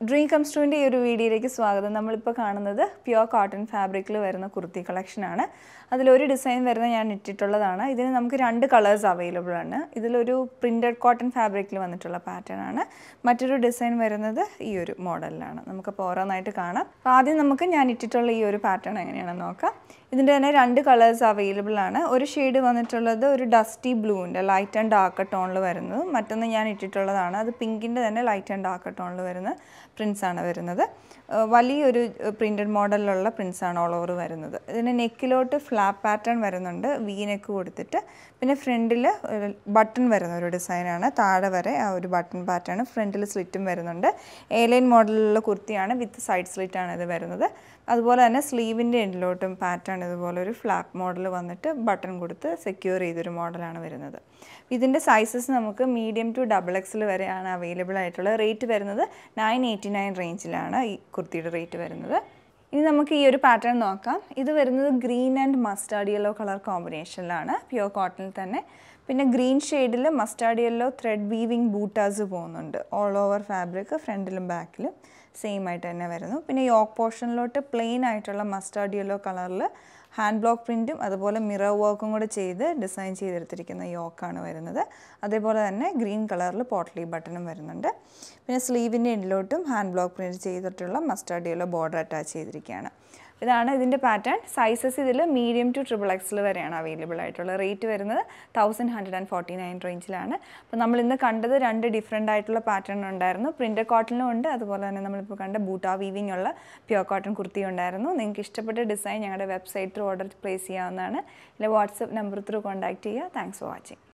Dream comes ടുവിൻ്റെ ഈ ഒരു വീഡിയോയിലേക്ക് സ്വാഗതം. നമ്മളിപ്പോൾ കാണുന്നത് പ്യുവർ കോട്ടൺ ഫാബ്രിക്കിൽ വരുന്ന കുർത്തി കളക്ഷനാണ്. അതിലൊരു ഡിസൈൻ വരുന്ന ഞാൻ ഇട്ടിട്ടുള്ളതാണ്. ഇതിന് നമുക്ക് 2 കളേഴ്സ് അവൈലബിൾ ആണ്. ഇതിലൊരു പ്രിൻറ്റഡ് കോട്ടൺ ഫാബ്രിക്കിൽ വന്നിട്ടുള്ള പാറ്റേൺ ആണ്. മറ്റൊരു ഡിസൈൻ വരുന്നത് ഈ ഒരു മോഡലിലാണ്. നമുക്കപ്പോൾ ഓരോന്നായിട്ട് കാണാം. അപ്പോൾ ആദ്യം നമുക്ക് ഞാൻ ഇട്ടിട്ടുള്ള ഈ ഒരു പാറ്റേൺ എങ്ങനെയാണെന്ന് നോക്കാം. ഇതിൻ്റെ തന്നെ 2 കളേഴ്സ് അവൈലബിൾ ആണ്. ഒരു ഷെയ്ഡ് വന്നിട്ടുള്ളത് ഒരു ഡസ്റ്റി ബ്ലൂവിൻ്റെ ലൈറ്റ് ആൻഡ് ഡാർക്ക് ടോണിൽ വരുന്നത്. മറ്റൊന്ന് ഞാൻ ഇട്ടിട്ടുള്ളതാണ്. അത് പിങ്കിൻ്റെ തന്നെ ലൈറ്റ് ആൻഡ് ഡാർക്ക് ടോണിൽ വരുന്ന പ്രിൻസാണ് വരുന്നത്. വലിയൊരു പ്രിൻറ്റഡ് മോഡലിലുള്ള പ്രിൻസാണ് ഓൾ ഓവർ വരുന്നത്. ഇതിന് നെക്കിലോട്ട് ഫ്ലാപ്പ് പാറ്റേൺ വരുന്നുണ്ട്, വി നെക്ക് കൊടുത്തിട്ട്. പിന്നെ ഫ്രണ്ടിൽ ബട്ടൺ വരുന്ന ഒരു ഡിസൈനാണ്. താഴെ വരെ ആ ഒരു ബട്ടൺ പാറ്റേൺ, ഫ്രണ്ടിൽ സ്ലിറ്റും വരുന്നുണ്ട്. എ ലൈൻ മോഡലിലുള്ള കുർത്തിയാണ്, വിത്ത് സൈഡ് സ്ലിറ്റാണ് ഇത് വരുന്നത്. അതുപോലെ തന്നെ സ്ലീവിൻ്റെ എൻഡിലോട്ടും പാറ്റേൺ ഇതുപോലെ ഒരു ഫ്ലാപ്പ് മോഡൽ വന്നിട്ട് ബട്ടൺ കൊടുത്ത് സെക്യൂർ ചെയ്തൊരു മോഡലാണ് വരുന്നത്. ഇതിൻ്റെ സൈസസ് നമുക്ക് മീഡിയം ടു XXL വരെയാണ് അവൈലബിൾ ആയിട്ടുള്ളത്. റേറ്റ് വരുന്നത് 989 റേഞ്ചിലാണ് ഈ കുർത്തിയുടെ റേറ്റ് വരുന്നത്. ഇനി നമുക്ക് ഈ ഒരു പാറ്റേൺ നോക്കാം. ഇത് വരുന്നത് green and mustard yellow colour കോമ്പിനേഷനിലാണ്, പ്യുവർ കോട്ടണിൽ തന്നെ. പിന്നെ ഗ്രീൻ ഷെയ്ഡിൽ മസ്റ്റാർഡ് യെല്ലോ ത്രെഡ് വീവിങ് ബൂട്ടാസ് പോകുന്നുണ്ട്. ഓൾ ഓവർ ഫാബ്രിക് ഫ്രണ്ടിലും ബാക്കിലും സെയിം ആയിട്ട് തന്നെ വരുന്നു. പിന്നെ യോക്ക് പോർഷനിലോട്ട് പ്ലെയിൻ ആയിട്ടുള്ള മസ്റ്റാർഡ് യെല്ലോ കളറിൽ ഹാൻഡ് ബ്ലോക്ക് പ്രിൻറ്റും അതുപോലെ മിറർ വർക്കും കൂടെ ചെയ്ത് ഡിസൈൻ ചെയ്തെടുത്തിരിക്കുന്ന യോക്കാണ് വരുന്നത്. അതേപോലെ തന്നെ ഗ്രീൻ കളറിൽ പോട്ട്ലി ബട്ടണും വരുന്നുണ്ട്. പിന്നെ സ്ലീവിൻ്റെ എൻഡിലോട്ടും ഹാൻഡ് ബ്ലോക്ക് പ്രിൻറ്റ് ചെയ്തിട്ടുള്ള മസ്റ്റാർഡ് യെല്ലോ ബോർഡർ അറ്റാച്ച് ചെയ്തിരിക്കുകയാണ്. ഇതാണ് ഇതിൻ്റെ പാറ്റേൺ. സൈസസ് ഇതിൽ മീഡിയം ടു XXL വരെയാണ് അവൈലബിൾ ആയിട്ടുള്ളത്. റേറ്റ് വരുന്നത് 1149 റേഞ്ചിലാണ്. അപ്പോൾ നമ്മൾ ഇന്ന് കണ്ടത് 2 ഡിഫറെൻ്റ് ആയിട്ടുള്ള പാറ്റേൺ ഉണ്ടായിരുന്നു. പ്രിൻറ്റഡ് കോട്ടണിലും ഉണ്ട്, അതുപോലെ തന്നെ നമ്മളിപ്പോൾ കണ്ട ബൂട്ടാ വീവിംഗ് ഉള്ള പ്യുവർ കോട്ടൺ കുർത്തി ഉണ്ടായിരുന്നു. നിങ്ങൾക്ക് ഇഷ്ടപ്പെട്ട ഡിസൈൻ ഞങ്ങളുടെ വെബ്സൈറ്റ് ത്രൂ ഓർഡർ പ്ലേസ് ചെയ്യാവുന്നതാണ്. ഇല്ല വാട്സപ്പ് നമ്പർ ത്രൂ കോൺടാക്ട് ചെയ്യുക. Thanks for watching.